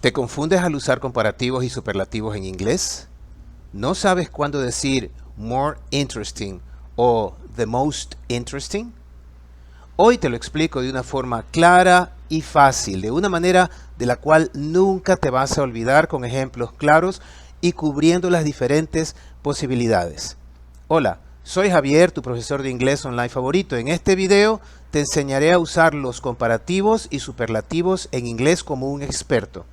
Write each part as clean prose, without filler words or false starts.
¿Te confundes al usar comparativos y superlativos en inglés? ¿No sabes cuándo decir more interesting o the most interesting? Hoy te lo explico de una forma clara y fácil, de una manera de la cual nunca te vas a olvidar, con ejemplos claros y cubriendo las diferentes posibilidades. Hola, soy Javier, tu profesor de inglés online favorito. En este video te enseñaré a usar los comparativos y superlativos en inglés como un experto.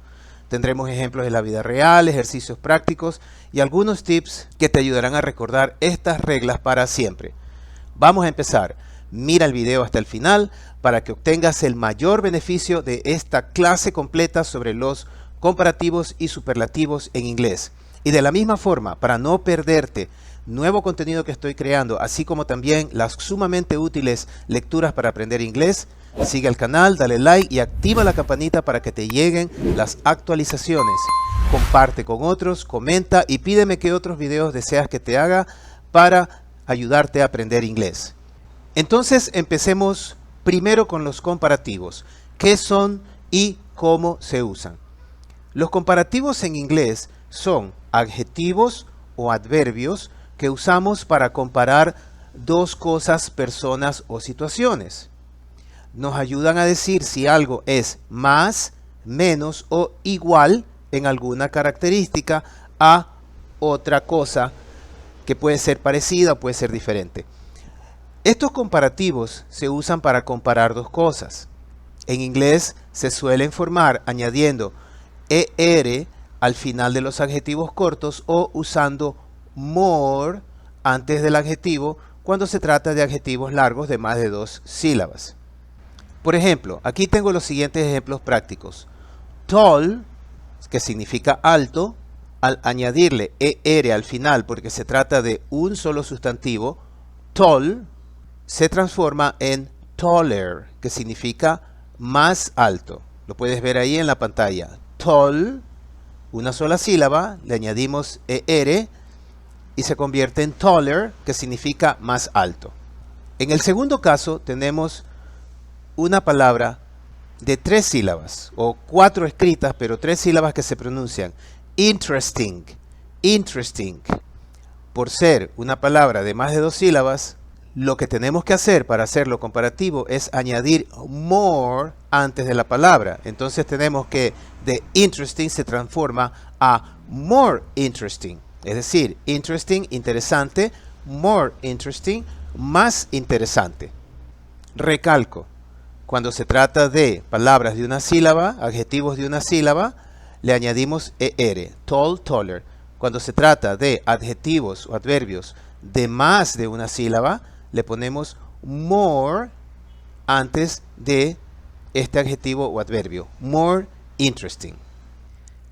Tendremos ejemplos de la vida real, ejercicios prácticos y algunos tips que te ayudarán a recordar estas reglas para siempre. Vamos a empezar. Mira el video hasta el final para que obtengas el mayor beneficio de esta clase completa sobre los comparativos y superlativos en inglés. Y de la misma forma, para no perderte nuevo contenido que estoy creando, así como también las sumamente útiles lecturas para aprender inglés, sigue el canal, dale like y activa la campanita para que te lleguen las actualizaciones. Comparte con otros, comenta y pídeme qué otros videos deseas que te haga para ayudarte a aprender inglés. Entonces empecemos primero con los comparativos. ¿Qué son y cómo se usan? Los comparativos en inglés son adjetivos o adverbios que usamos para comparar dos cosas, personas o situaciones. Nos ayudan a decir si algo es más, menos o igual en alguna característica a otra cosa que puede ser parecida o puede ser diferente. Estos comparativos se usan para comparar dos cosas. En inglés se suelen formar añadiendo ER al final de los adjetivos cortos o usando more antes del adjetivo cuando se trata de adjetivos largos de más de 2 sílabas. Por ejemplo, aquí tengo los siguientes ejemplos prácticos. Tall, que significa alto, al añadirle ER al final porque se trata de un solo sustantivo, tall se transforma en taller, que significa más alto. Lo puedes ver ahí en la pantalla. Tall, una sola sílaba, le añadimos ER y se convierte en taller, que significa más alto. En el segundo caso tenemos una palabra de 3 sílabas, o 4 escritas, pero 3 sílabas que se pronuncian. Interesting, interesting. Por ser una palabra de más de 2 sílabas, lo que tenemos que hacer para hacerlo comparativo es añadir more antes de la palabra. Entonces tenemos que de interesting se transforma a more interesting. Es decir, interesting, interesante, more interesting, más interesante. Recalco, cuando se trata de palabras de una sílaba, adjetivos de una sílaba, le añadimos ER, tall, taller. Cuando se trata de adjetivos o adverbios de más de una sílaba, le ponemos more antes de este adjetivo o adverbio. More interesting.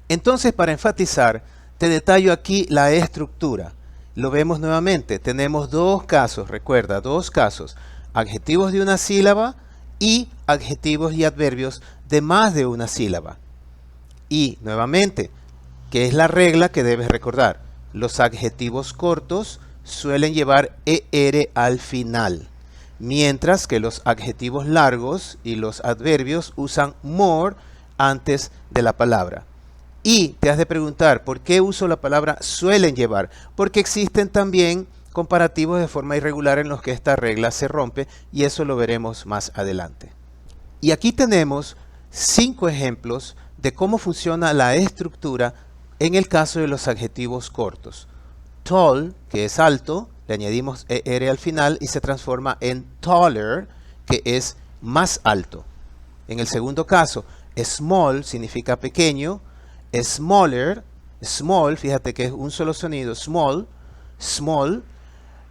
Entonces, para enfatizar, te detallo aquí la estructura. Lo vemos nuevamente. Tenemos dos casos, recuerda, dos casos. Adjetivos de una sílaba y adjetivos y adverbios de más de una sílaba. Y, nuevamente, ¿qué es la regla que debes recordar? Los adjetivos cortos suelen llevar ER al final, mientras que los adjetivos largos y los adverbios usan more antes de la palabra. Y te has de preguntar, ¿por qué uso la palabra suelen llevar? Porque existen también comparativos de forma irregular en los que esta regla se rompe y eso lo veremos más adelante. Y aquí tenemos 5 ejemplos de cómo funciona la estructura en el caso de los adjetivos cortos. Tall, que es alto, le añadimos ER al final y se transforma en taller, que es más alto. En el segundo caso, small significa pequeño, smaller, small, fíjate que es un solo sonido, small, small,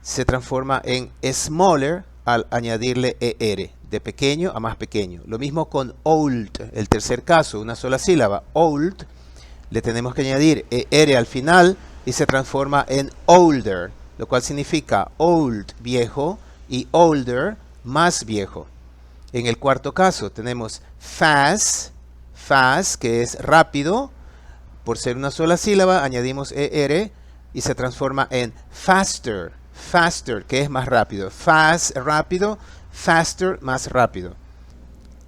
se transforma en smaller al añadirle ER, de pequeño a más pequeño. Lo mismo con old, el tercer caso, una sola sílaba, old, le tenemos que añadir ER al final y se transforma en older, lo cual significa old, viejo, y older, más viejo. En el cuarto caso tenemos fast, fast, que es rápido. Por ser una sola sílaba, añadimos ER y se transforma en faster, faster, que es más rápido. Fast, rápido, faster, más rápido.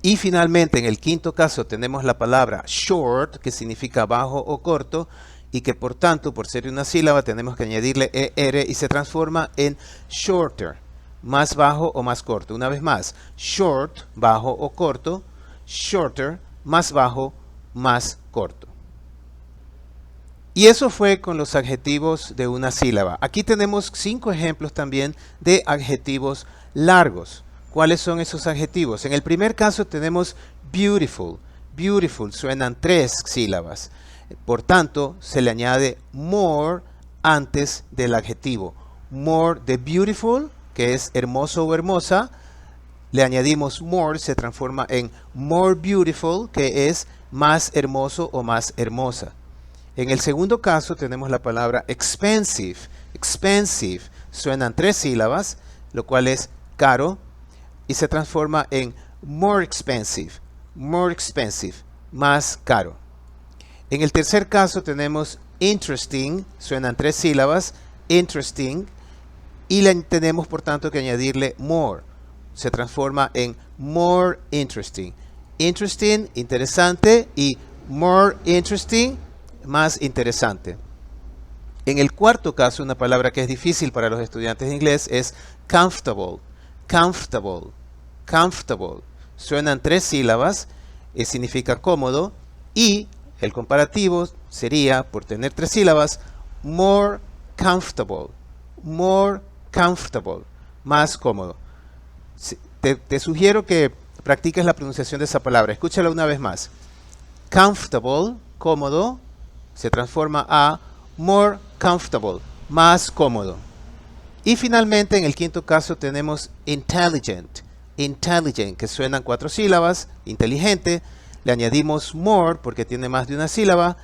Y finalmente, en el quinto caso, tenemos la palabra short, que significa bajo o corto, y que por tanto, por ser una sílaba, tenemos que añadirle ER y se transforma en shorter, más bajo o más corto. Una vez más, short, bajo o corto, shorter, más bajo, más corto. Y eso fue con los adjetivos de una sílaba. Aquí tenemos 5 ejemplos también de adjetivos largos. ¿Cuáles son esos adjetivos? En el primer caso tenemos beautiful. Beautiful suenan 3 sílabas. Por tanto, se le añade more antes del adjetivo. More de beautiful, que es hermoso o hermosa. Le añadimos more, se transforma en more beautiful, que es más hermoso o más hermosa. En el segundo caso tenemos la palabra expensive. Expensive suenan 3 sílabas, lo cual es caro, y se transforma en more expensive, más caro. En el tercer caso tenemos interesting, suenan 3 sílabas, interesting, y le tenemos por tanto que añadirle more. Se transforma en more interesting. Interesting, interesante, y more interesting, más interesante. En el cuarto caso, una palabra que es difícil para los estudiantes de inglés es comfortable. Comfortable, comfortable. Suenan 3 sílabas, significa cómodo, y el comparativo sería, por tener 3 sílabas, more comfortable, más cómodo. Te sugiero que practiques la pronunciación de esa palabra. Escúchala una vez más. Comfortable, cómodo, se transforma a more comfortable, más cómodo. Y finalmente, en el quinto caso tenemos intelligent. Intelligent, que suenan 4 sílabas, inteligente. Le añadimos more porque tiene más de una sílaba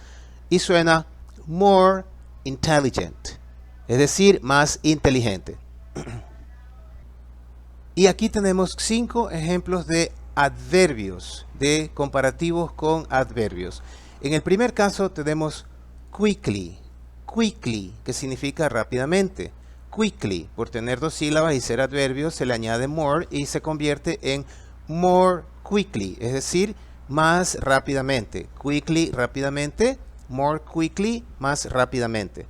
y suena more intelligent, es decir, más inteligente. Y aquí tenemos 5 ejemplos de adverbios, de comparativos con adverbios. En el primer caso tenemos quickly, que significa rápidamente. Quickly, por tener 2 sílabas y ser adverbio, se le añade more y se convierte en more quickly, es decir, más rápidamente. Quickly, rápidamente. More quickly, más rápidamente.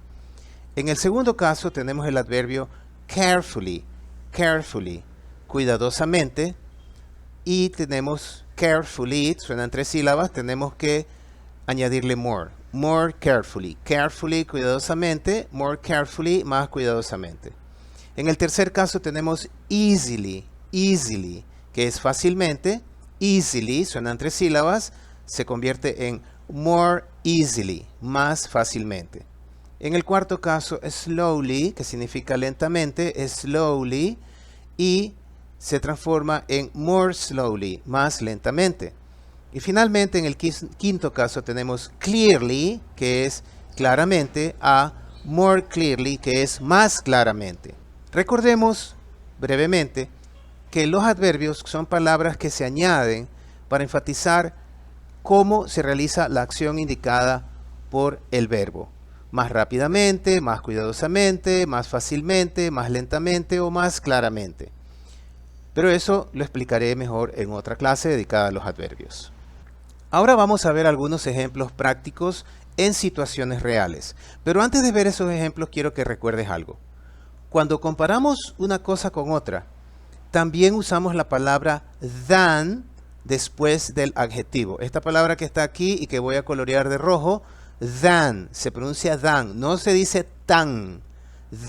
En el segundo caso tenemos el adverbio carefully, cuidadosamente. Y tenemos carefully, suenan 3 sílabas, tenemos que añadirle more. More carefully, cuidadosamente, more carefully, más cuidadosamente. En el tercer caso tenemos easily, que es fácilmente. Easily, suenan 3 sílabas, se convierte en more easily, más fácilmente. En el cuarto caso, slowly, que significa lentamente, slowly, y se transforma en more slowly, más lentamente. Y finalmente, en el quinto caso tenemos clearly, que es claramente, a more clearly, que es más claramente. Recordemos brevemente que los adverbios son palabras que se añaden para enfatizar cómo se realiza la acción indicada por el verbo. Más rápidamente, más cuidadosamente, más fácilmente, más lentamente o más claramente. Pero eso lo explicaré mejor en otra clase dedicada a los adverbios. Ahora vamos a ver algunos ejemplos prácticos en situaciones reales. Pero antes de ver esos ejemplos quiero que recuerdes algo. Cuando comparamos una cosa con otra, también usamos la palabra than después del adjetivo. Esta palabra que está aquí y que voy a colorear de rojo, than, se pronuncia than, no se dice tan.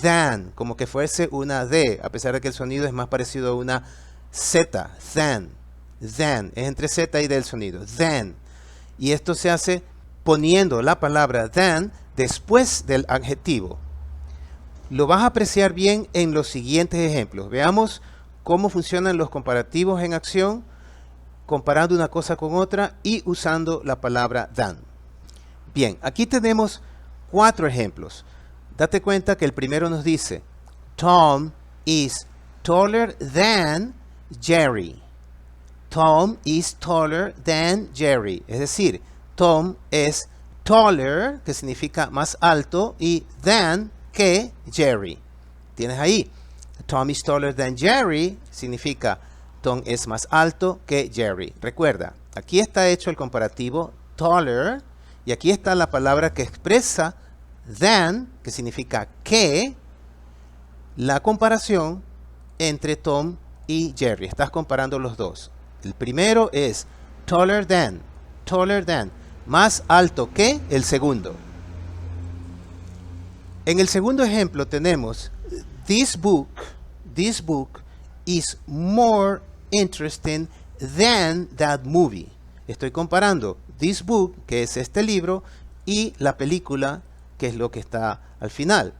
Than, como que fuese una D, a pesar de que el sonido es más parecido a una Z. Than, es entre Z y D el sonido. Than. Y esto se hace poniendo la palabra than después del adjetivo. Lo vas a apreciar bien en los siguientes ejemplos. Veamos cómo funcionan los comparativos en acción, comparando una cosa con otra y usando la palabra than. Bien, aquí tenemos 4 ejemplos. Date cuenta que el primero nos dice, Tom is taller than Jerry. Tom is taller than Jerry. Es decir, Tom es taller, que significa más alto, y than, que Jerry. Tienes ahí. Tom is taller than Jerry significa Tom es más alto que Jerry. Recuerda, aquí está hecho el comparativo taller y aquí está la palabra que expresa than, que significa que, la comparación entre Tom y Jerry. Estás comparando los dos. El primero es taller than, más alto que el segundo. En el segundo ejemplo tenemos this book is more interesting than that movie. Estoy comparando this book, que es este libro, y la película, que es lo que está al final.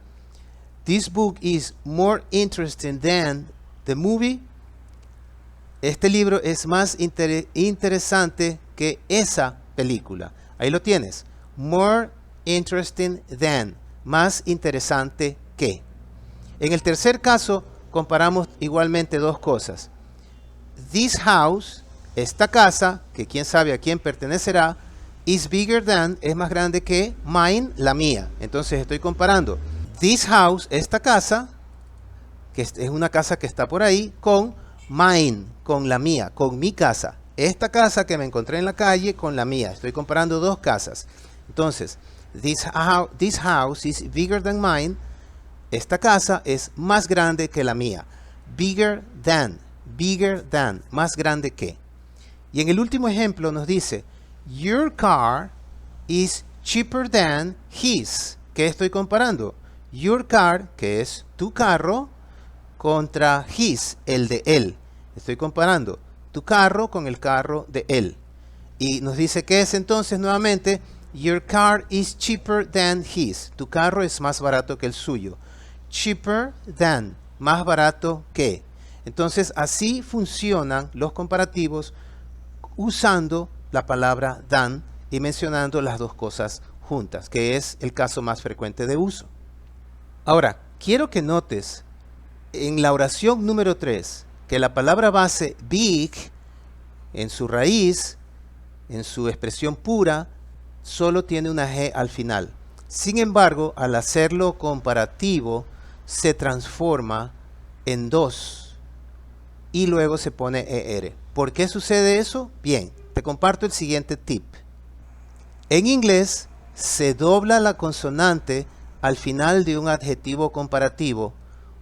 This book is more interesting than the movie. Este libro es más interesante que esa película. Ahí lo tienes. More interesting than. Más interesante que. En el tercer caso, comparamos igualmente dos cosas. This house, esta casa, que quién sabe a quién pertenecerá, is bigger than, es más grande que mine, la mía. Entonces estoy comparando this house, esta casa, que es una casa que está por ahí, con mine, con la mía, con mi casa. Esta casa que me encontré en la calle con la mía. Estoy comparando dos casas. Entonces, this house is bigger than mine. Esta casa es más grande que la mía. Bigger than, más grande que. Y en el último ejemplo nos dice, your car is cheaper than his. ¿Qué estoy comparando? Your car, que es tu carro, contra his, el de él. Estoy comparando tu carro con el carro de él. Y nos dice que es entonces nuevamente, your car is cheaper than his. Tu carro es más barato que el suyo. Cheaper than, más barato que. Entonces así funcionan los comparativos usando la palabra than y mencionando las dos cosas juntas, que es el caso más frecuente de uso. Ahora, quiero que notes en la oración número 3 que la palabra base big, en su raíz, en su expresión pura, solo tiene una G al final. Sin embargo, al hacerlo comparativo, se transforma en dos y luego se pone ER. ¿Por qué sucede eso? Bien, te comparto el siguiente tip. En inglés, se dobla la consonante al final de un adjetivo comparativo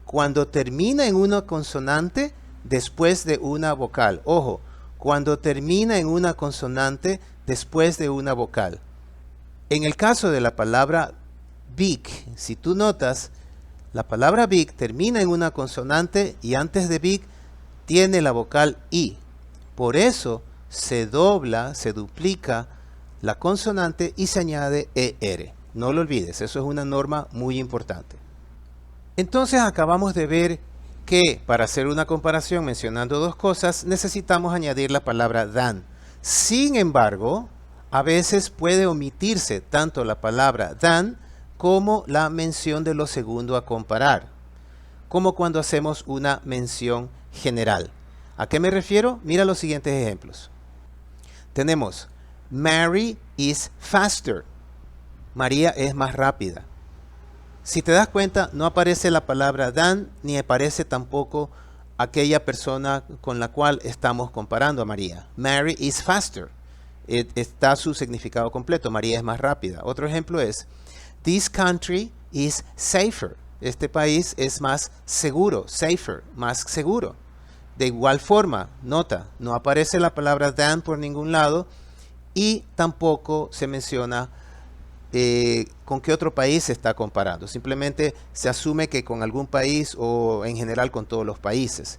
cuando termina en una consonante después de una vocal. Ojo, cuando termina en una consonante después de una vocal. En el caso de la palabra big, si tú notas, la palabra big termina en una consonante y antes de big tiene la vocal I. Por eso se dobla, se duplica la consonante y se añade ER. No lo olvides, eso es una norma muy importante. Entonces acabamos de ver que para hacer una comparación mencionando dos cosas necesitamos añadir la palabra than. Sin embargo, a veces puede omitirse tanto la palabra than como la mención de lo segundo a comparar, como cuando hacemos una mención general. ¿A qué me refiero? Mira los siguientes ejemplos. Tenemos Mary is faster. María es más rápida. Si te das cuenta, no aparece la palabra than, ni aparece tampoco aquella persona con la cual estamos comparando a María. Mary is faster. Está su significado completo. María es más rápida. Otro ejemplo es, this country is safer. Este país es más seguro. Safer, más seguro. De igual forma, nota, no aparece la palabra than por ningún lado y tampoco se menciona con qué otro país se está comparando. Simplemente se asume que con algún país o en general con todos los países.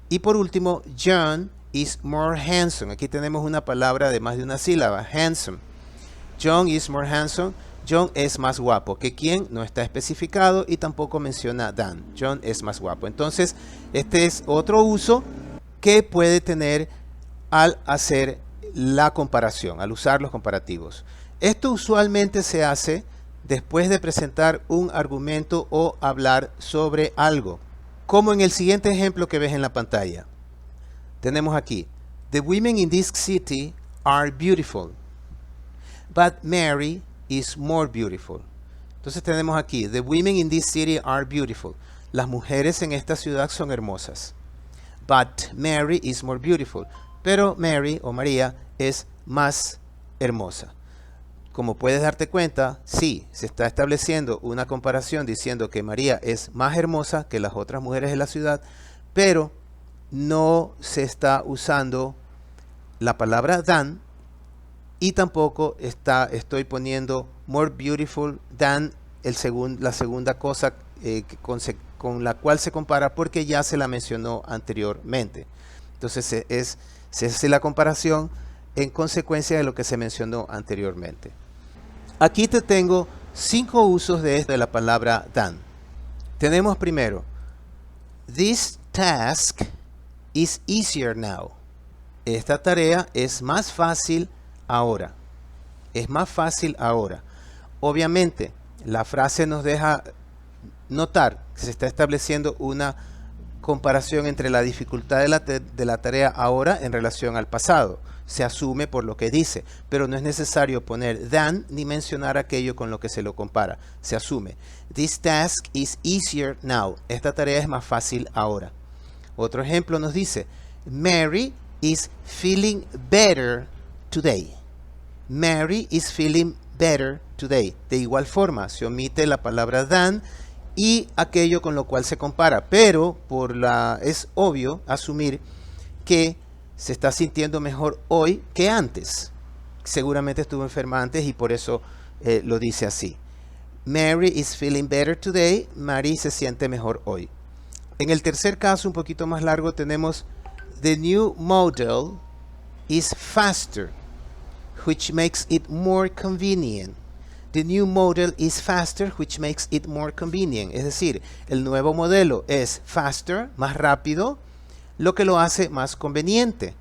Y por último, John is more handsome. Aquí tenemos una palabra de más de una sílaba, handsome. John is more handsome. John es más guapo. ¿Que quién? No está especificado y tampoco menciona than. John es más guapo. Entonces, este es otro uso que puede tener al hacer la comparación, al usar los comparativos. Esto usualmente se hace después de presentar un argumento o hablar sobre algo, como en el siguiente ejemplo que ves en la pantalla. Tenemos aquí, the women in this city are beautiful, but Mary is more beautiful. Entonces tenemos aquí, the women in this city are beautiful. Las mujeres en esta ciudad son hermosas. but Mary is more beautiful. Pero Mary o María es más hermosa. Como puedes darte cuenta, sí, se está estableciendo una comparación diciendo que María es más hermosa que las otras mujeres de la ciudad, pero no se está usando la palabra than y tampoco estoy poniendo more beautiful than la segunda cosa con la cual se compara, porque ya se la mencionó anteriormente. Entonces se hace la comparación en consecuencia de lo que se mencionó anteriormente. Aquí te tengo 5 usos de la palabra than. Tenemos primero, this task is easier now. Esta tarea es más fácil ahora. Es más fácil ahora. Obviamente, la frase nos deja notar que se está estableciendo una comparación entre la dificultad de la tarea ahora en relación al pasado. Se asume por lo que dice, pero no es necesario poner than ni mencionar aquello con lo que se lo compara. Se asume. This task is easier now. Esta tarea es más fácil ahora. Otro ejemplo nos dice, Mary is feeling better today. Mary is feeling better today. De igual forma, se omite la palabra than y aquello con lo cual se compara, pero es obvio asumir que se está sintiendo mejor hoy que antes. Seguramente estuvo enferma antes y por eso lo dice así. Mary is feeling better today. Mary se siente mejor hoy. En el tercer caso, un poquito más largo, tenemos the new model is faster, which makes it more convenient. The new model is faster, which makes it more convenient. Es decir, el nuevo modelo es faster, más rápido, lo que lo hace más conveniente.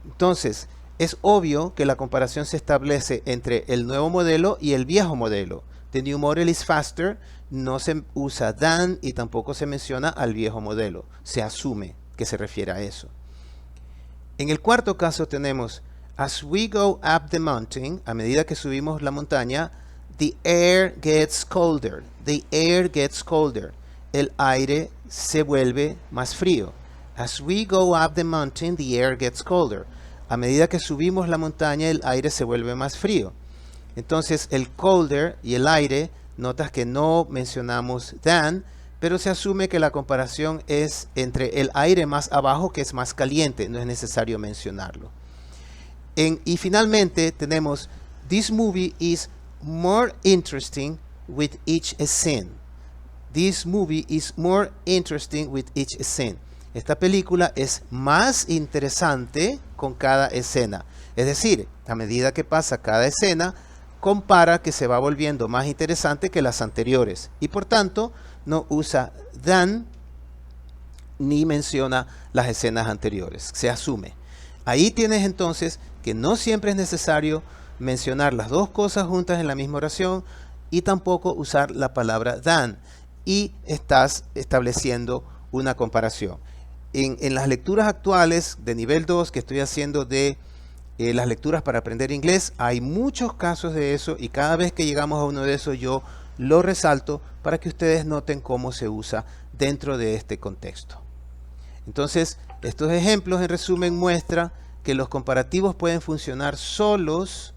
Entonces, es obvio que la comparación se establece entre el nuevo modelo y el viejo modelo. The new model is faster, no se usa than y tampoco se menciona al viejo modelo. Se asume que se refiere a eso. En el cuarto caso tenemos, as we go up the mountain, a medida que subimos la montaña, the air gets colder. The air gets colder. El aire se vuelve más frío. As we go up the mountain, the air gets colder. A medida que subimos la montaña, el aire se vuelve más frío. Entonces, el colder y el aire, notas que no mencionamos than, pero se asume que la comparación es entre el aire más abajo, que es más caliente. No es necesario mencionarlo. Y finalmente tenemos, this movie is more interesting with each scene. This movie is more interesting with each scene. Esta película es más interesante con cada escena. Es decir, a medida que pasa cada escena, compara que se va volviendo más interesante que las anteriores. Y por tanto, no usa than ni menciona las escenas anteriores. Se asume. Ahí tienes entonces que no siempre es necesario mencionar las dos cosas juntas en la misma oración y tampoco usar la palabra than. Y estás estableciendo una comparación. En las lecturas actuales de nivel 2 que estoy haciendo de las lecturas para aprender inglés, hay muchos casos de eso y cada vez que llegamos a uno de esos yo lo resalto para que ustedes noten cómo se usa dentro de este contexto. Entonces, estos ejemplos en resumen muestran que los comparativos pueden funcionar solos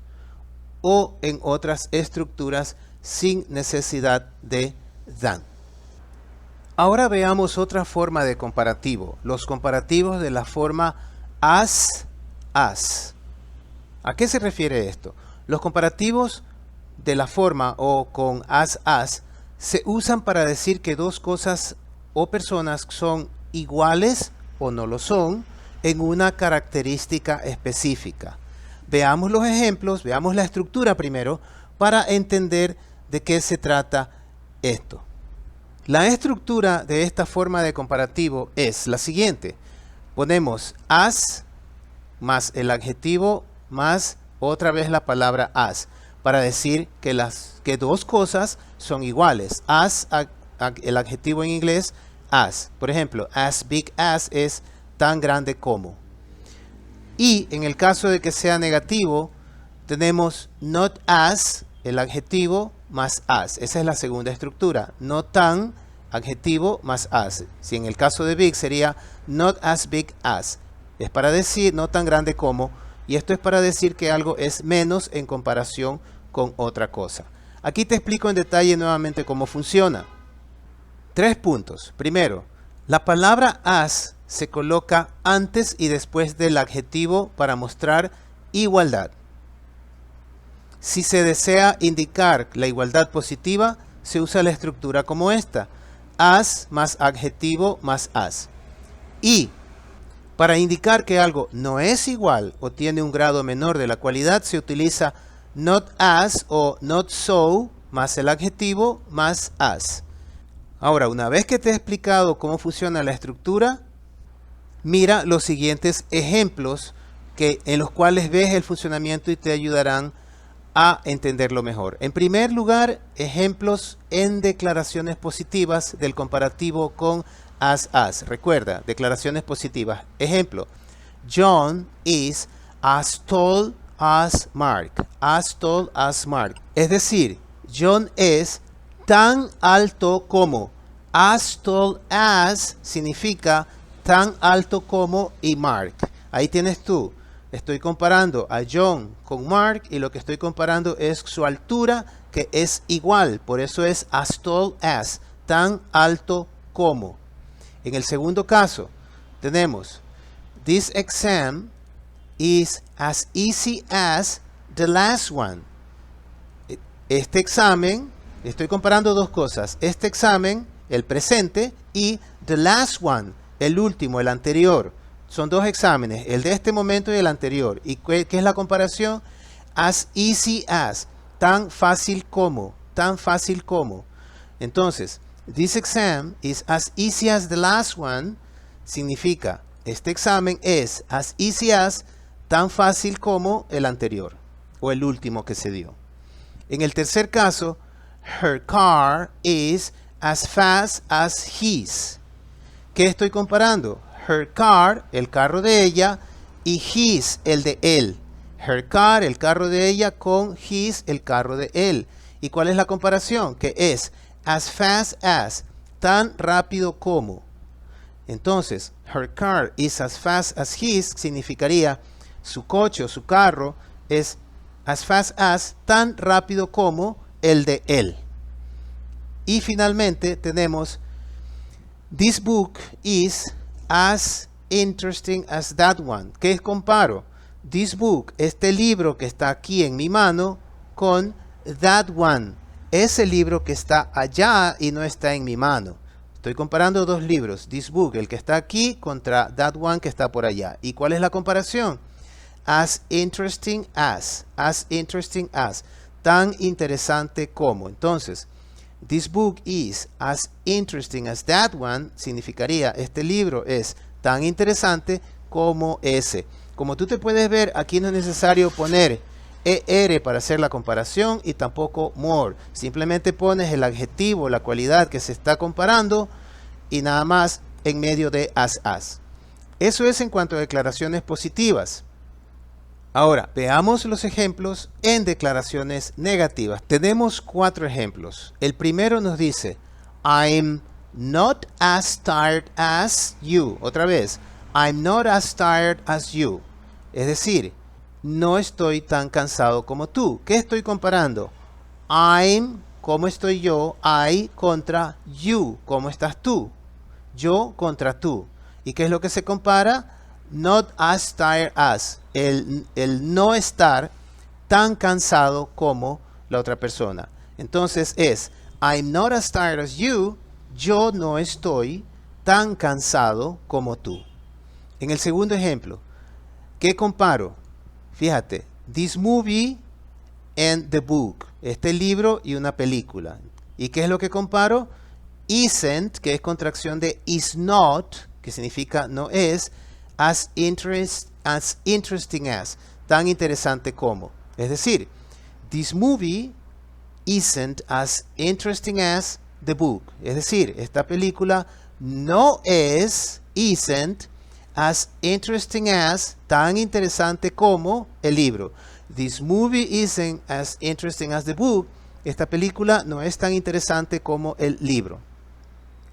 o en otras estructuras sin necesidad de than. Ahora veamos otra forma de comparativo, los comparativos de la forma as. ¿A qué se refiere esto? Los comparativos de la forma o con as se usan para decir que dos cosas o personas son iguales o no lo son en una característica específica. Veamos los ejemplos, veamos la estructura primero para entender de qué se trata esto. La estructura de esta forma de comparativo es la siguiente. Ponemos as más el adjetivo más otra vez la palabra as para decir que dos cosas son iguales. As, el adjetivo en inglés, as. Por ejemplo, as big as es tan grande como. Y en el caso de que sea negativo, tenemos not as, el adjetivo, más as. Esa es la segunda estructura. No tan adjetivo más as. Si en el caso de big sería not as big as. Es para decir no tan grande como, y esto es para decir que algo es menos en comparación con otra cosa. Aquí te explico en detalle nuevamente cómo funciona. 3 puntos. Primero, la palabra as se coloca antes y después del adjetivo para mostrar igualdad. Si se desea indicar la igualdad positiva, se usa la estructura como esta: as más adjetivo más as. Y para indicar que algo no es igual o tiene un grado menor de la cualidad, se utiliza not as o not so más el adjetivo más as. Ahora, una vez que te he explicado cómo funciona la estructura, mira los siguientes ejemplos en los cuales ves el funcionamiento y te ayudarán a entenderlo mejor. En primer lugar, ejemplos en declaraciones positivas del comparativo con as. Recuerda, declaraciones positivas. Ejemplo: John is as tall as Mark. As tall as Mark. Es decir, John es tan alto como. As tall as significa tan alto como y Mark. Ahí tienes tú. Estoy comparando a John con Mark y lo que estoy comparando es su altura, que es igual. Por eso es as tall as, tan alto como. En el segundo caso tenemos this exam is as easy as the last one. Este examen, estoy comparando dos cosas. Este examen, el presente, y the last one, el último, el anterior. Son dos exámenes, el de este momento y el anterior. ¿Y qué es la comparación? As easy as, tan fácil como, tan fácil como. Entonces, this exam is as easy as the last one significa, este examen es as easy as, tan fácil como el anterior o el último que se dio. En el tercer caso, her car is as fast as his. ¿Qué estoy comparando? Her car, el carro de ella, y his, el de él. Her car, el carro de ella, con his, el carro de él. ¿Y cuál es la comparación? Que es as fast as, tan rápido como. Entonces, her car is as fast as his significaría su coche o su carro es as fast as, tan rápido como el de él. Y finalmente tenemos this book is as interesting as that one. ¿Qué comparo? This book, este libro que está aquí en mi mano, con that one, ese libro que está allá y no está en mi mano. Estoy comparando dos libros, this book, el que está aquí, contra that one que está por allá. ¿Y cuál es la comparación? As interesting as, tan interesante como. Entonces, this book is as interesting as that one significaría, este libro es tan interesante como ese. Como tú te puedes ver, aquí no es necesario poner ER para hacer la comparación y tampoco more. Simplemente pones el adjetivo, la cualidad que se está comparando y nada más en medio de as. Eso es en cuanto a declaraciones positivas. Ahora, veamos los ejemplos en declaraciones negativas. Tenemos 4 ejemplos. El primero nos dice, I'm not as tired as you. Otra vez, I'm not as tired as you. Es decir, no estoy tan cansado como tú. ¿Qué estoy comparando? I'm, ¿cómo estoy yo? I contra you, ¿cómo estás tú? Yo contra tú. ¿Y qué es lo que se compara? Not as tired as, el no estar tan cansado como la otra persona. Entonces es, I'm not as tired as you, yo no estoy tan cansado como tú. En el segundo ejemplo, ¿qué comparo? Fíjate, this movie and the book, este libro y una película. ¿Y qué es lo que comparo? Isn't, que es contracción de is not, que significa no es, as interesting as, tan interesante como. Es decir, this movie isn't as interesting as the book. Es decir, esta película no es, isn't, as interesting as, tan interesante como el libro. This movie isn't as interesting as the book. Esta película no es tan interesante como el libro.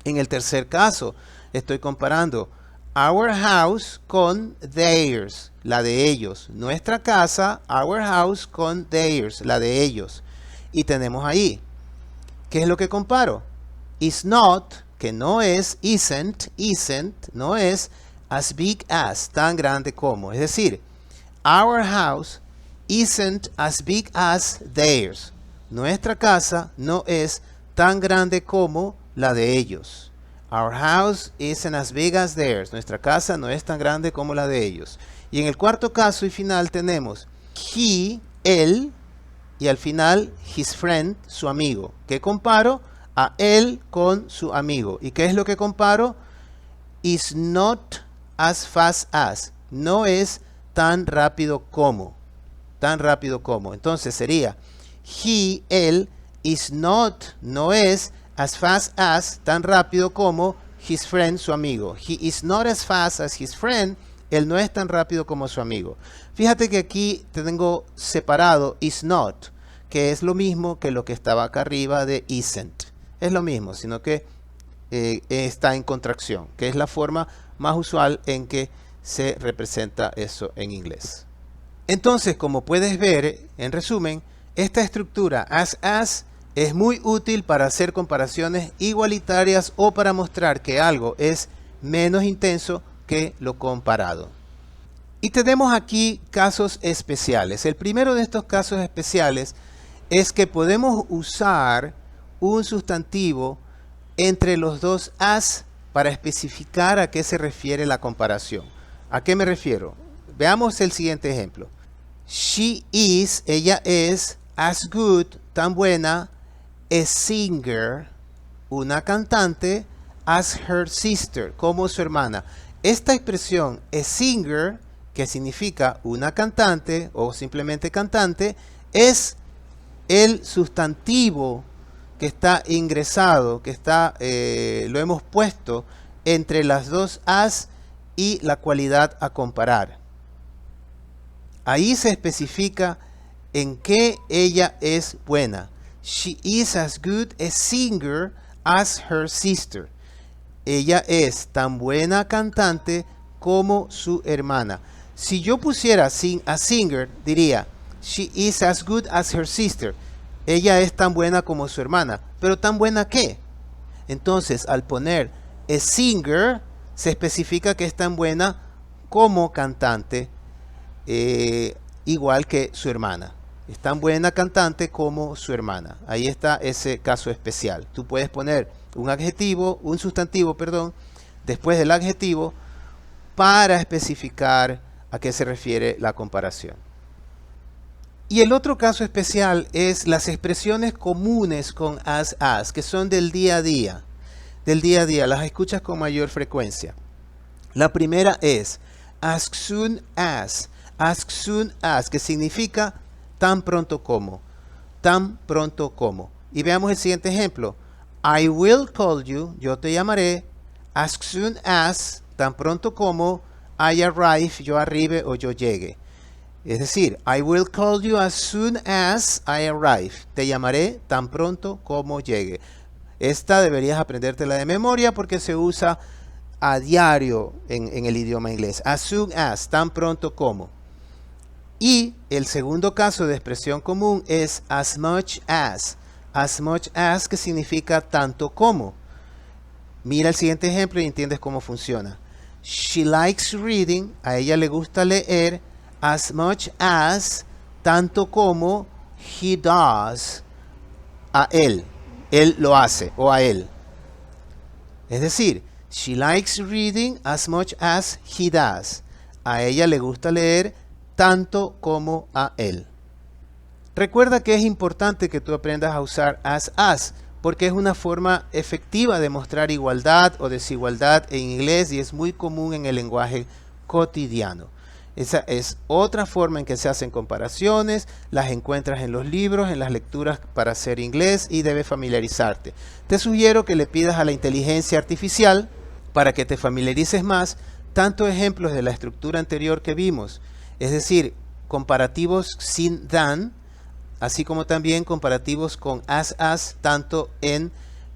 En el tercer caso, estoy comparando our house con theirs, la de ellos. Nuestra casa, our house, con theirs, la de ellos. Y tenemos ahí, ¿qué es lo que comparo? Is not, que no es, isn't, no es, as big as, tan grande como. Es decir, our house isn't as big as theirs. Nuestra casa no es tan grande como la de ellos. Our house isn't as big as theirs. Nuestra casa no es tan grande como la de ellos. Y en el cuarto caso y final tenemos he, él, y al final his friend, su amigo. ¿Qué comparo? A él con su amigo. ¿Y qué es lo que comparo? Is not as fast as. No es tan rápido como. Tan rápido como. Entonces sería he, él, is not, no es, as fast as, tan rápido como his friend, su amigo. He is not as fast as his friend. Él no es tan rápido como su amigo. Fíjate que aquí tengo separado is not, que es lo mismo que lo que estaba acá arriba de isn't. Es lo mismo, sino que está en contracción, que es la forma más usual en que se representa eso en inglés. Entonces, como puedes ver, en resumen, esta estructura as es muy útil para hacer comparaciones igualitarias o para mostrar que algo es menos intenso que lo comparado. Y tenemos aquí casos especiales. El primero de estos casos especiales es que podemos usar un sustantivo entre los dos as para especificar a qué se refiere la comparación. ¿A qué me refiero? Veamos el siguiente ejemplo. She is, ella es, as good, tan buena, a singer, una cantante, as her sister, como su hermana. Esta expresión, a singer, que significa una cantante o simplemente cantante, es el sustantivo que está ingresado, que está, lo hemos puesto entre las dos as y la cualidad a comparar. Ahí se especifica en qué ella es buena. She is as good a singer as her sister. Ella es tan buena cantante como su hermana. Si yo pusiera a singer, diría, she is as good as her sister. Ella es tan buena como su hermana. ¿Pero tan buena qué? Entonces, al poner a singer, se especifica que es tan buena como cantante, igual que su hermana. Es tan buena cantante como su hermana. Ahí está ese caso especial. Tú puedes poner un sustantivo, después del adjetivo para especificar a qué se refiere la comparación. Y el otro caso especial es las expresiones comunes con as, que son del día a día. Las escuchas con mayor frecuencia. La primera es as soon as, que significa tan pronto como. Y veamos el siguiente ejemplo. I will call you, yo te llamaré, as soon as, tan pronto como, I arrive, yo arribe o yo llegue. Es decir, I will call you as soon as I arrive. Te llamaré tan pronto como llegue. Esta deberías aprendértela de memoria porque se usa a diario en el idioma inglés. As soon as, tan pronto como. Y el segundo caso de expresión común es as much as. As much as, que significa tanto como. Mira el siguiente ejemplo y entiendes cómo funciona. She likes reading, a ella le gusta leer, as much as, tanto como, he does, a él lo hace, o a él. Es decir, she likes reading as much as he does. A ella le gusta leer tanto como a él. Recuerda que es importante que tú aprendas a usar as, porque es una forma efectiva de mostrar igualdad o desigualdad en inglés y es muy común en el lenguaje cotidiano. Esa es otra forma en que se hacen comparaciones, las encuentras en los libros, en las lecturas para hacer inglés y debes familiarizarte. Te sugiero que le pidas a la inteligencia artificial para que te familiarices más tantos ejemplos de la estructura anterior que vimos, es decir, comparativos sin than, así como también comparativos con as, tanto en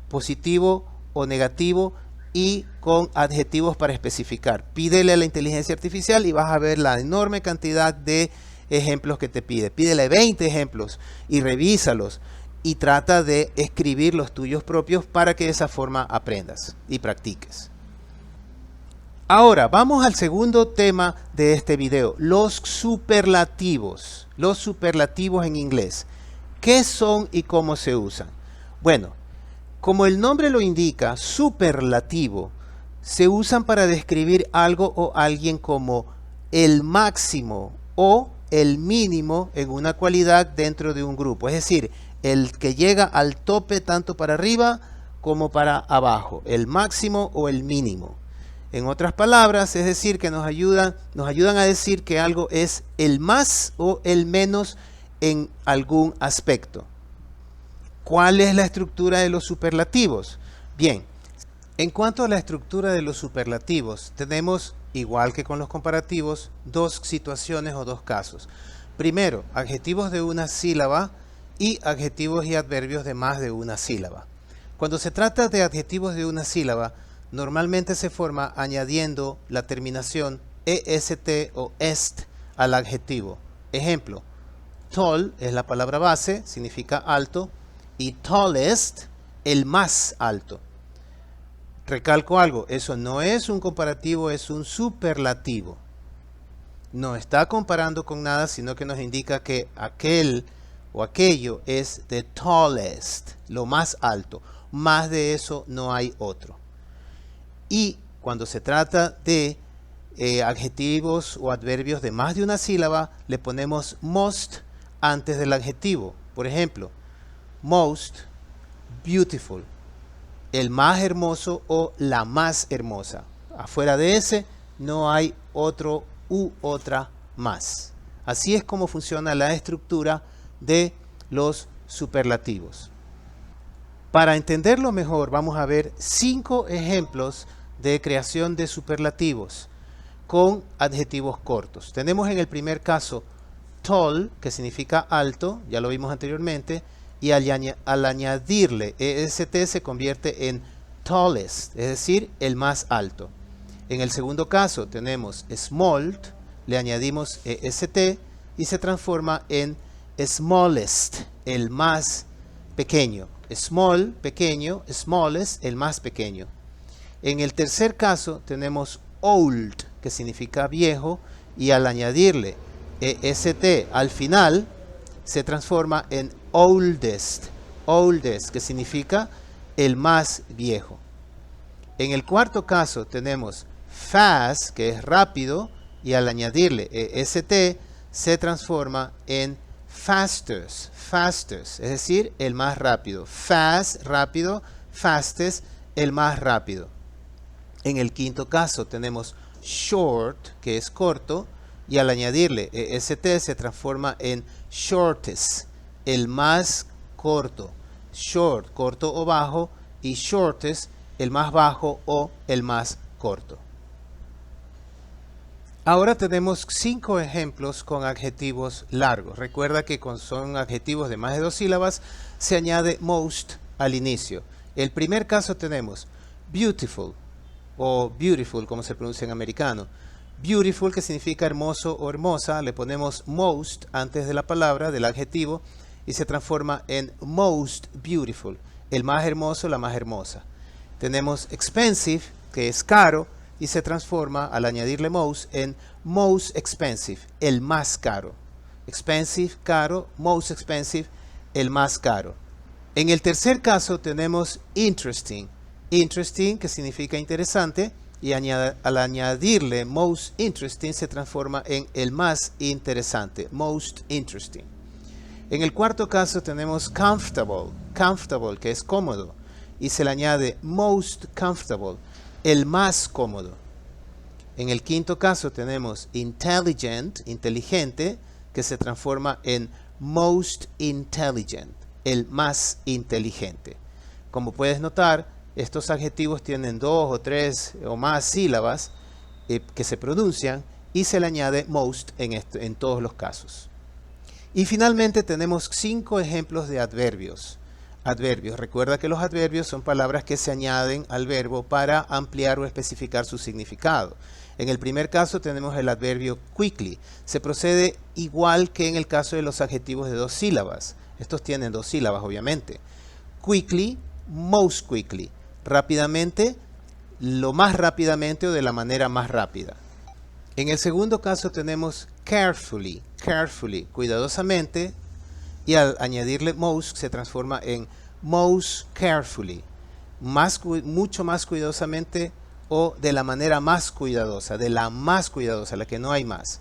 positivo o negativo y con adjetivos para especificar. Pídele a la inteligencia artificial y vas a ver la enorme cantidad de ejemplos que te pide. Pídele 20 ejemplos y revísalos y trata de escribir los tuyos propios para que de esa forma aprendas y practiques. Ahora, vamos al segundo tema de este video, los superlativos. Los superlativos en inglés. ¿Qué son y cómo se usan? Bueno, como el nombre lo indica, superlativo, se usan para describir algo o alguien como el máximo o el mínimo en una cualidad dentro de un grupo. Es decir, el que llega al tope tanto para arriba como para abajo, el máximo o el mínimo. En otras palabras, es decir, que nos ayudan a decir que algo es el más o el menos en algún aspecto. ¿Cuál es la estructura de los superlativos? Bien, en cuanto a la estructura de los superlativos, tenemos, igual que con los comparativos, dos situaciones o dos casos. Primero, adjetivos de una sílaba y adjetivos y adverbios de más de una sílaba. Cuando se trata de adjetivos de una sílaba, normalmente se forma añadiendo la terminación est o est al adjetivo. Ejemplo, tall es la palabra base, significa alto, y tallest, el más alto. Recalco algo, eso no es un comparativo, es un superlativo. No está comparando con nada, sino que nos indica que aquel o aquello es the tallest, lo más alto. Más de eso no hay otro. Y cuando se trata de adjetivos o adverbios de más de una sílaba, le ponemos most antes del adjetivo. Por ejemplo, most beautiful, el más hermoso o la más hermosa. Afuera de ese no hay otro u otra más. Así es como funciona la estructura de los superlativos. Para entenderlo mejor, vamos a ver 5 ejemplos de creación de superlativos con adjetivos cortos. Tenemos en el primer caso tall, que significa alto, ya lo vimos anteriormente, y al añadirle est se convierte en tallest, es decir, el más alto. En el segundo caso tenemos small, le añadimos est y se transforma en smallest, el más pequeño. Small, pequeño, smallest, el más pequeño. En el tercer caso tenemos old, que significa viejo, y al añadirle est al final se transforma en oldest, oldest, que significa el más viejo. En el cuarto caso tenemos fast, que es rápido, y al añadirle est se transforma en fastest, fastest, es decir, el más rápido. Fast, rápido, fastest, el más rápido. En el quinto caso tenemos short, que es corto, y al añadirle est se transforma en shortest, el más corto. Short, corto o bajo, y shortest, el más bajo o el más corto. Ahora tenemos 5 ejemplos con adjetivos largos. Recuerda que con son adjetivos de más de 2 sílabas se añade most al inicio. El primer caso tenemos beautiful o beautiful, como se pronuncia en americano. Beautiful, que significa hermoso o hermosa, le ponemos most antes de la palabra, del adjetivo, y se transforma en most beautiful, el más hermoso, la más hermosa. Tenemos expensive, que es caro, y se transforma al añadirle most en most expensive, el más caro. Expensive, caro, most expensive, el más caro. En el tercer caso tenemos interesting. Interesting, que significa interesante, y al añadirle most interesting se transforma en el más interesante, most interesting. En el cuarto caso tenemos comfortable, comfortable, que es cómodo, y se le añade most comfortable, el más cómodo. En el quinto caso tenemos intelligent, inteligente, que se transforma en most intelligent, el más inteligente. Como puedes notar, estos adjetivos tienen 2 o 3 o más sílabas que se pronuncian y se le añade most en todos los casos. Y finalmente tenemos 5 ejemplos de adverbios. adverbios. Recuerda que los adverbios son palabras que se añaden al verbo para ampliar o especificar su significado. En el primer caso tenemos el adverbio quickly. Se procede igual que en el caso de los adjetivos de 2 sílabas. Estos tienen 2 sílabas, obviamente. Quickly, most quickly. Rápidamente, lo más rápidamente o de la manera más rápida. En el segundo caso tenemos carefully, carefully, cuidadosamente, y al añadirle most se transforma en most carefully, mucho más cuidadosamente o de la manera más cuidadosa, de la más cuidadosa, la que no hay más.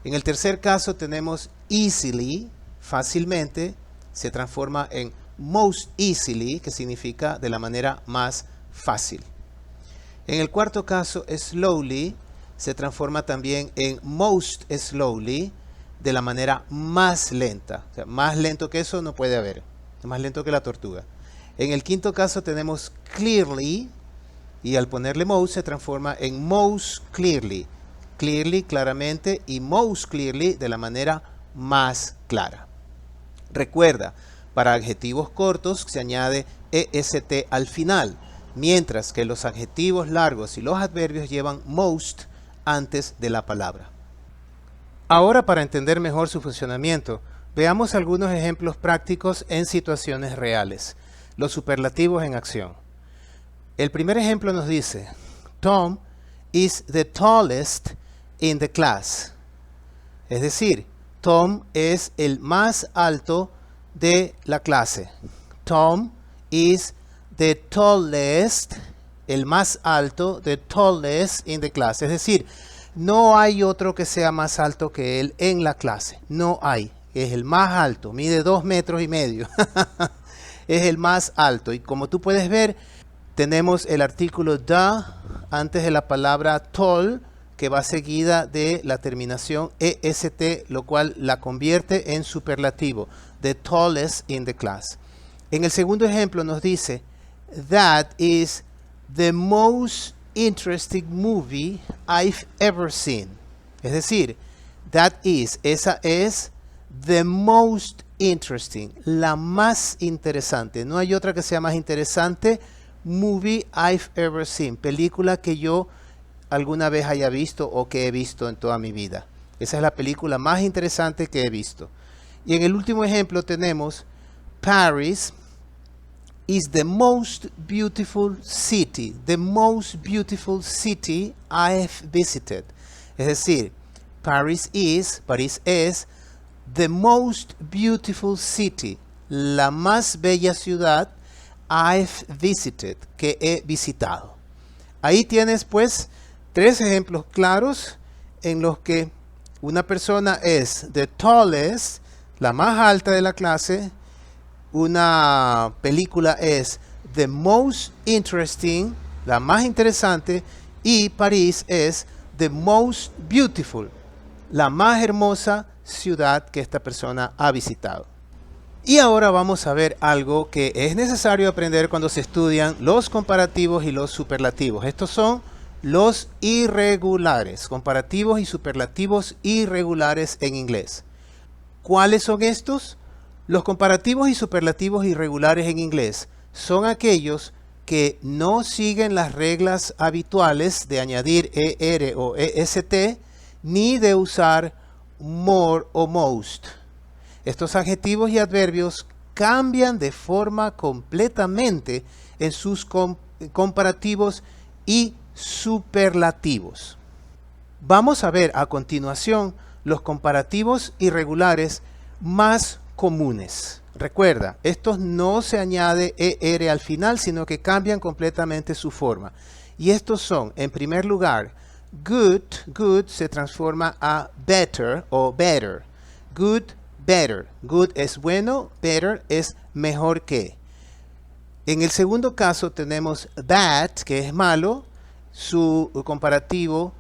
En el tercer caso tenemos easily, fácilmente, se transforma en most easily, que significa de la manera más fácil. En el cuarto caso, slowly, se transforma también en most slowly, de la manera más lenta. O sea, más lento que eso no puede haber. Es más lento que la tortuga. En el quinto caso tenemos clearly, y al ponerle most se transforma en most clearly. Clearly, claramente, y most clearly, de la manera más clara. Recuerda, para adjetivos cortos se añade est al final, mientras que los adjetivos largos y los adverbios llevan most antes de la palabra. Ahora, para entender mejor su funcionamiento, veamos algunos ejemplos prácticos en situaciones reales. Los superlativos en acción. El primer ejemplo nos dice, Tom is the tallest in the class. Es decir, Tom es el más alto de la clase. Tom is the tallest, el más alto, the tallest in the class. Es decir, no hay otro que sea más alto que él en la clase. No hay. Es el más alto. Mide 2,5 metros. Es el más alto. Y como tú puedes ver, tenemos el artículo the antes de la palabra tall, que va seguida de la terminación est, lo cual la convierte en superlativo. The tallest in the class. En el segundo ejemplo nos dice, that is the most interesting movie I've ever seen. Es decir, esa es the most interesting, la más interesante. No hay otra que sea más interesante. Movie I've ever seen, película que yo alguna vez haya visto o que he visto en toda mi vida. Esa es la película más interesante que he visto. Y en el último ejemplo tenemos Paris is the most beautiful city. The most beautiful city I've visited. Es decir, Paris es the most beautiful city. La más bella ciudad I've visited, que he visitado. Ahí tienes pues 3 ejemplos claros en los que una persona es the tallest, la más alta de la clase. Una película es the most interesting, la más interesante, y París es the most beautiful, la más hermosa ciudad que esta persona ha visitado. Y ahora vamos a ver algo que es necesario aprender cuando se estudian los comparativos y los superlativos. Estos son los irregulares, comparativos y superlativos irregulares en inglés. ¿Cuáles son estos? Los comparativos y superlativos irregulares en inglés son aquellos que no siguen las reglas habituales de añadir er o est, ni de usar more o most. Estos adjetivos y adverbios cambian de forma completamente en sus comparativos y superlativos. Vamos a ver a continuación los comparativos irregulares más comunes. Recuerda, estos no se añade er al final, sino que cambian completamente su forma. Y estos son, en primer lugar, good se transforma a better o better. Good, better. Good es bueno, better es mejor que. En el segundo caso tenemos bad, que es malo. Su comparativo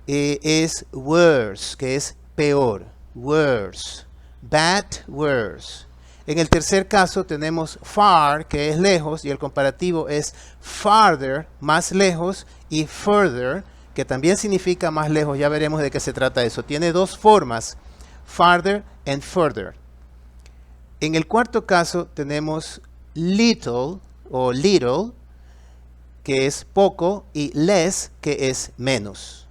es worse, que es peor. Worse. Bad, worse. En el tercer caso tenemos far, que es lejos, y el comparativo es farther, más lejos, y further, que también significa más lejos. Ya veremos de qué se trata eso. Tiene 2 formas, farther and further. En el cuarto caso tenemos little o little, que es poco, y less, que es menos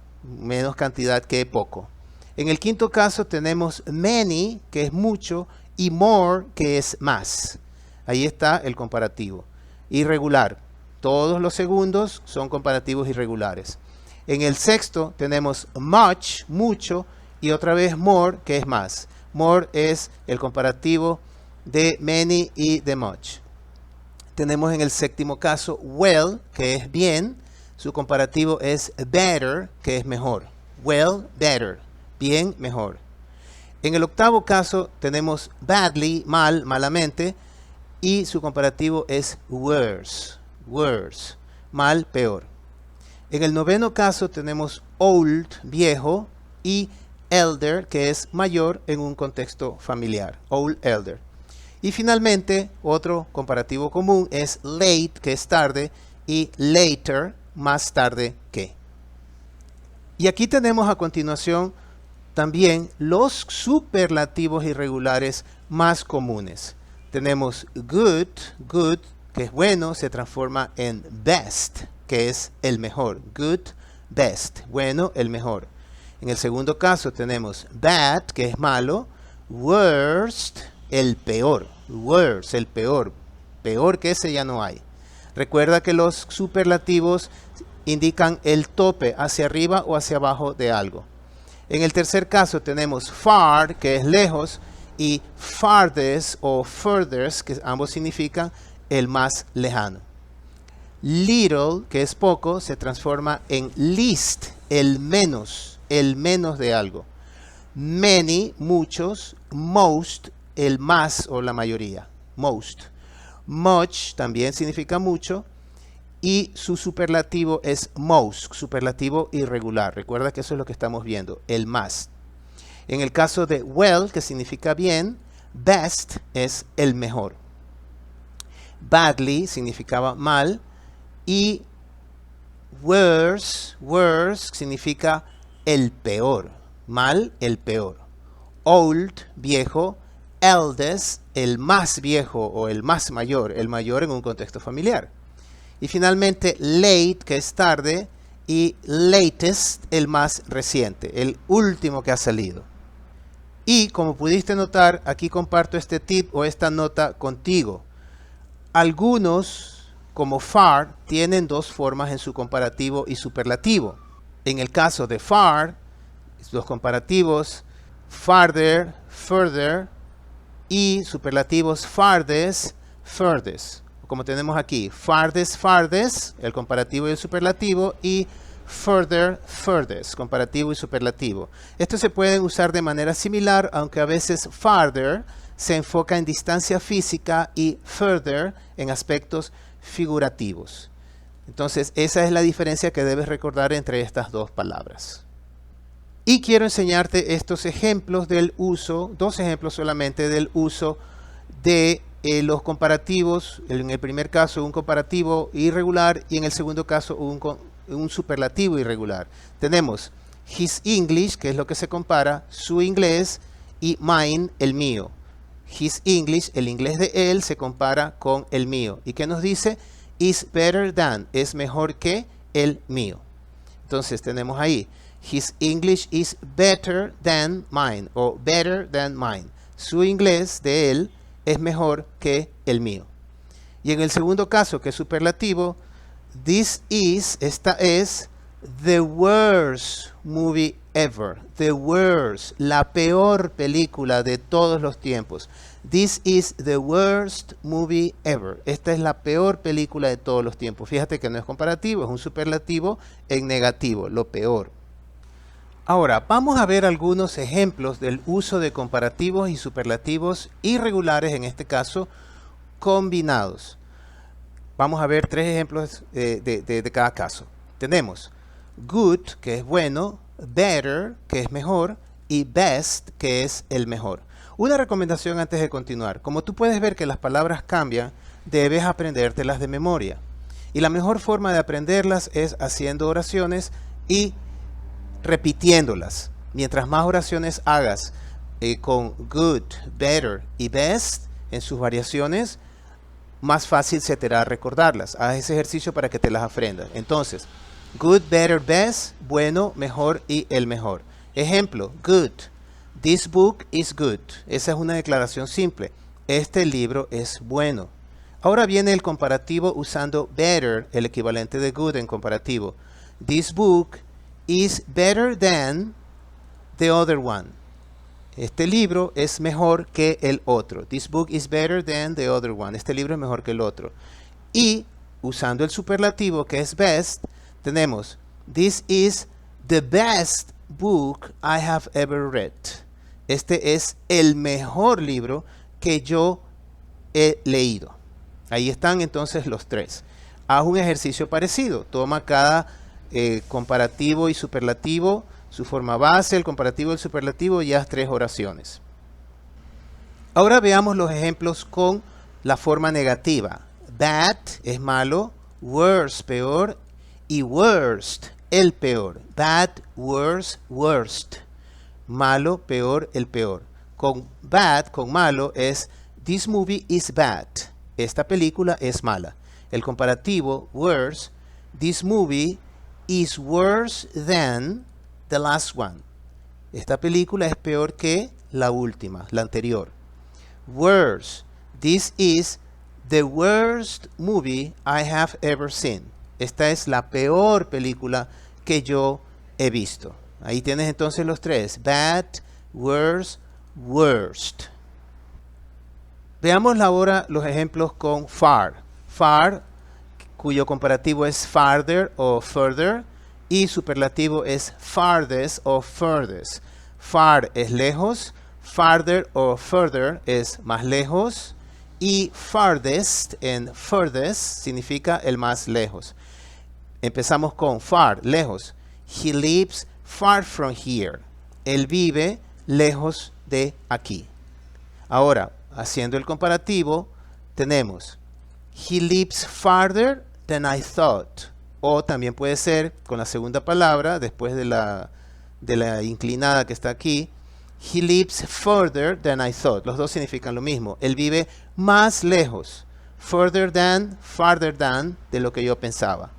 cantidad que poco. En el quinto caso tenemos many, que es mucho, y more, que es más. Ahí está el comparativo. Irregular. Todos los segundos son comparativos irregulares. En el sexto tenemos much, mucho, y otra vez more, que es más. More es el comparativo de many y de much. Tenemos en el séptimo caso well, que es bien. Su comparativo es better, que es mejor. Well, better. Bien, mejor. En el octavo caso tenemos badly, mal, malamente. Y su comparativo es worse. Worse. Mal, peor. En el noveno caso tenemos old, viejo. Y elder, que es mayor en un contexto familiar. Old, elder. Y finalmente, otro comparativo común es late, que es tarde, y later, más tarde que. Y aquí tenemos a continuación también los superlativos irregulares más comunes. Tenemos good, good, que es bueno, se transforma en best, que es el mejor. Good, best, bueno, el mejor. En el segundo caso tenemos bad, que es malo, worst, el peor. Worst, el peor. Peor que ese ya no hay. Recuerda que los superlativos indican el tope hacia arriba o hacia abajo de algo. En el tercer caso tenemos far, que es lejos, y farthest o furthest, que ambos significan el más lejano. Little, que es poco, se transforma en least, el menos de algo. Many, muchos. Most, el más o la mayoría. Most. Much también significa mucho. Y su superlativo es most, superlativo irregular. Recuerda que eso es lo que estamos viendo, el más. En el caso de well, que significa bien, best es el mejor. Badly significaba mal. Y worse, worse significa el peor. Mal, el peor. Old, viejo. Eldest, el más viejo o el más mayor. El mayor en un contexto familiar. Y finalmente late, que es tarde. Y latest, el más reciente. El último que ha salido. Y como pudiste notar, aquí comparto este tip o esta nota contigo. Algunos, como far, tienen dos formas en su comparativo y superlativo. En el caso de far, los comparativos farther, further y superlativos farthest, furthest. Como tenemos aquí, farthest, farthest, el comparativo y el superlativo, y further, furthest, comparativo y superlativo. Estos se pueden usar de manera similar, aunque a veces farther se enfoca en distancia física y further en aspectos figurativos. Entonces, esa es la diferencia que debes recordar entre estas dos palabras. Y quiero enseñarte estos ejemplos del uso, dos ejemplos solamente del uso de los comparativos. En el primer caso, un comparativo irregular, y en el segundo caso, un superlativo irregular. Tenemos his English, que es lo que se compara, su inglés, y mine, el mío. His English, el inglés de él, se compara con el mío. ¿Y qué nos dice? Is better than, es mejor que el mío. Entonces tenemos ahí, his English is better than mine, o better than mine. Su inglés de él es mejor que el mío. Y en el segundo caso, que es superlativo, this is, esta es, the worst movie ever. The worst, la peor película de todos los tiempos. This is the worst movie ever. Esta es la peor película de todos los tiempos. Fíjate que no es comparativo, es un superlativo en negativo, lo peor. Ahora, vamos a ver algunos ejemplos del uso de comparativos y superlativos irregulares, en este caso, combinados. Vamos a ver tres ejemplos de cada caso. Tenemos good, que es bueno, better, que es mejor, y best, que es el mejor. Una recomendación antes de continuar. Como tú puedes ver que las palabras cambian, debes aprendértelas de memoria. Y la mejor forma de aprenderlas es haciendo oraciones y repitiéndolas. Mientras más oraciones hagas con good, better y best en sus variaciones, más fácil se te hará recordarlas. Haz ese ejercicio para que te las aprendas. Entonces, good, better, best, bueno, mejor y el mejor. Ejemplo, good. This book is good. Esa es una declaración simple. Este libro es bueno. Ahora viene el comparativo usando better, el equivalente de good en comparativo. This book is better than the other one. Este libro es mejor que el otro. This book is better than the other one. Este libro es mejor que el otro. Y usando el superlativo que es best, tenemos this is the best book I have ever read. Este es el mejor libro que yo he leído. Ahí están entonces los tres. Haz un ejercicio parecido. Toma cada comparativo y superlativo, su forma base, el comparativo y el superlativo, y haz 3 oraciones. Ahora veamos los ejemplos con la forma negativa. Bad es malo, worse peor y worst el peor. Bad, worse, worst. Malo, peor, el peor. Con bad, con malo, es this movie is bad. Esta película es mala. El comparativo, worse, this movie is worse than the last one. Esta película es peor que la última, la anterior. Worse, this is the worst movie I have ever seen. Esta es la peor película que yo he visto. Ahí tienes entonces los 3. Bad, worse, worst. Veamos ahora los ejemplos con far. Far, cuyo comparativo es farther o further, y superlativo es farthest o furthest. Far es lejos, farther o further es más lejos, y farthest en furthest significa el más lejos. Empezamos con far, lejos. He lives far from here. Él vive lejos de aquí. Ahora, haciendo el comparativo, tenemos he lives farther than I thought. O también puede ser con la segunda palabra, después de la inclinada que está aquí. He lives further than I thought. Los dos significan lo mismo. Él vive más lejos. Further than, farther than, de lo que yo pensaba.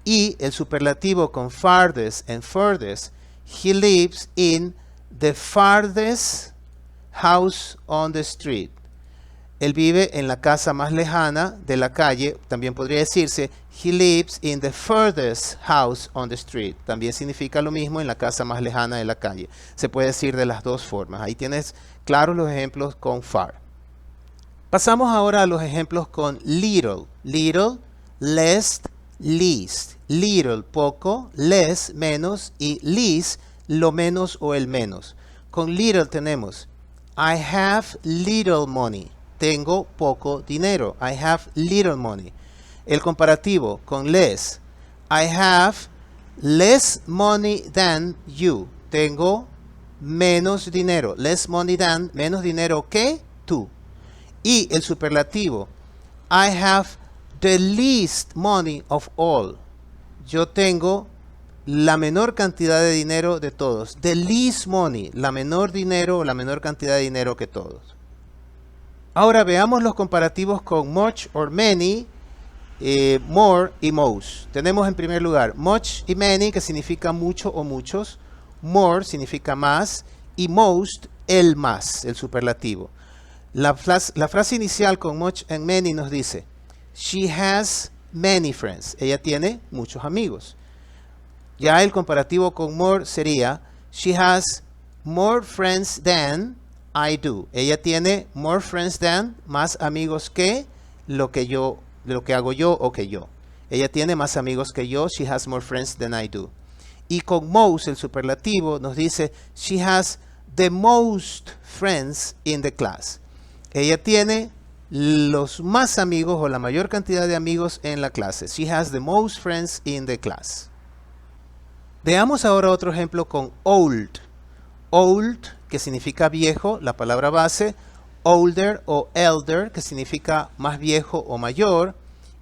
Y el superlativo con farthest and furthest. He lives in the farthest house on the street. Él vive en la casa más lejana de la calle. También podría decirse, he lives in the furthest house on the street. También significa lo mismo, en la casa más lejana de la calle. Se puede decir de las dos formas. Ahí tienes claros los ejemplos con far. Pasamos ahora a los ejemplos con little. Little, less, least. Little, poco, less, menos, y least, lo menos o el menos. Con little tenemos, I have little money. Tengo poco dinero. I have little money. El comparativo con less. I have less money than you. Tengo menos dinero. Less money than, menos dinero que tú. Y el superlativo. I have the least money of all. Yo tengo la menor cantidad de dinero de todos. The least money. La menor dinero o la menor cantidad de dinero que todos. Ahora veamos los comparativos con much or many, more y most. Tenemos en primer lugar much y many, que significa mucho o muchos. More significa más. Y most, el más, el superlativo. La frase inicial con much and many nos dice, she has many friends. Ella tiene muchos amigos. Ya el comparativo con more sería, she has more friends than I do. Ella tiene more friends than, más amigos que lo que hago yo o que yo. Ella tiene más amigos que yo. She has more friends than I do. Y con most, el superlativo, nos dice, she has the most friends in the class. Ella tiene los más amigos o la mayor cantidad de amigos en la clase. She has the most friends in the class. Veamos ahora otro ejemplo con old. Old, que significa viejo, la palabra base. Older o elder, que significa más viejo o mayor.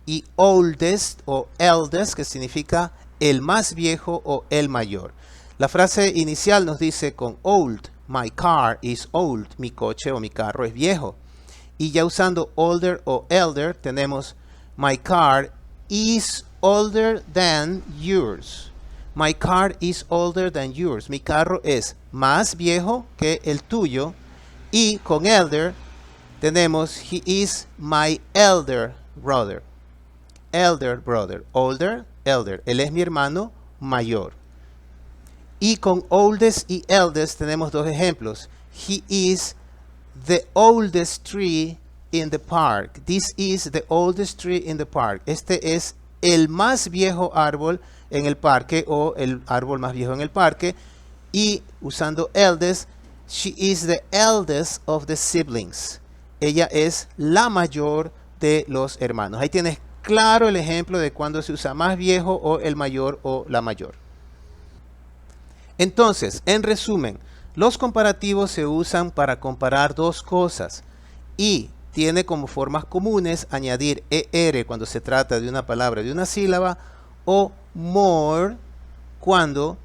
Y oldest o eldest, que significa el más viejo o el mayor. La frase inicial nos dice con old, my car is old. Mi coche o mi carro es viejo. Y ya usando older o elder tenemos my car is older than yours. My car is older than yours. Mi carro es más viejo que el tuyo. Y con elder tenemos he is my elder brother. Elder brother. Older, elder. Él es mi hermano mayor. Y con oldest y eldest tenemos dos ejemplos. He is the oldest tree in the park. This is the oldest tree in the park. Este es el más viejo árbol en el parque o el árbol más viejo en el parque. Y usando eldest, she is the eldest of the siblings. Ella es la mayor de los hermanos. Ahí tienes claro el ejemplo de cuando se usa más viejo o el mayor o la mayor. Entonces, en resumen, los comparativos se usan para comparar dos cosas y tiene como formas comunes añadir ER cuando se trata de una palabra de una sílaba o more cuando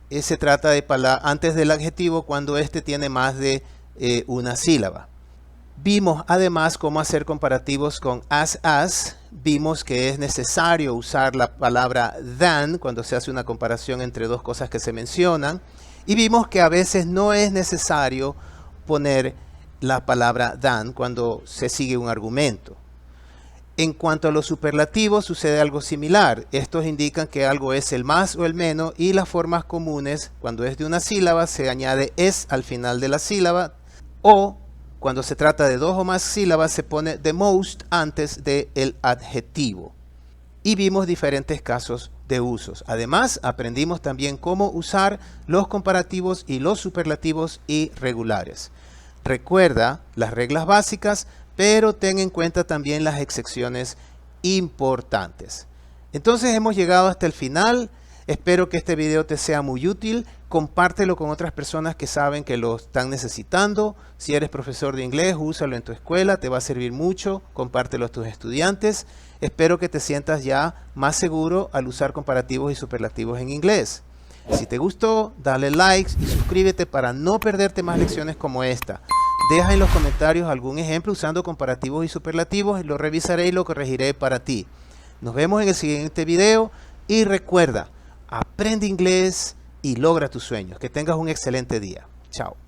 se trata de palabra antes del adjetivo cuando este tiene más de una sílaba. Vimos además cómo hacer comparativos con as. Vimos que es necesario usar la palabra than cuando se hace una comparación entre dos cosas que se mencionan. Y vimos que a veces no es necesario poner la palabra than cuando se sigue un argumento. En cuanto a los superlativos sucede algo similar. Estos indican que algo es el más o el menos y las formas comunes cuando es de una sílaba se añade es al final de la sílaba o cuando se trata de dos o más sílabas se pone the most antes del adjetivo. Y vimos diferentes casos de usos. Además, aprendimos también cómo usar los comparativos y los superlativos irregulares. Recuerda las reglas básicas, pero ten en cuenta también las excepciones importantes. Entonces hemos llegado hasta el final. Espero que este video te sea muy útil. Compártelo con otras personas que saben que lo están necesitando. Si eres profesor de inglés, úsalo en tu escuela, te va a servir mucho. Compártelo a tus estudiantes. Espero que te sientas ya más seguro al usar comparativos y superlativos en inglés. Si te gustó, dale likes y suscríbete para no perderte más lecciones como esta. Deja en los comentarios algún ejemplo usando comparativos y superlativos. Lo revisaré y lo corregiré para ti. Nos vemos en el siguiente video y recuerda, aprende inglés y logra tus sueños. Que tengas un excelente día. Chao.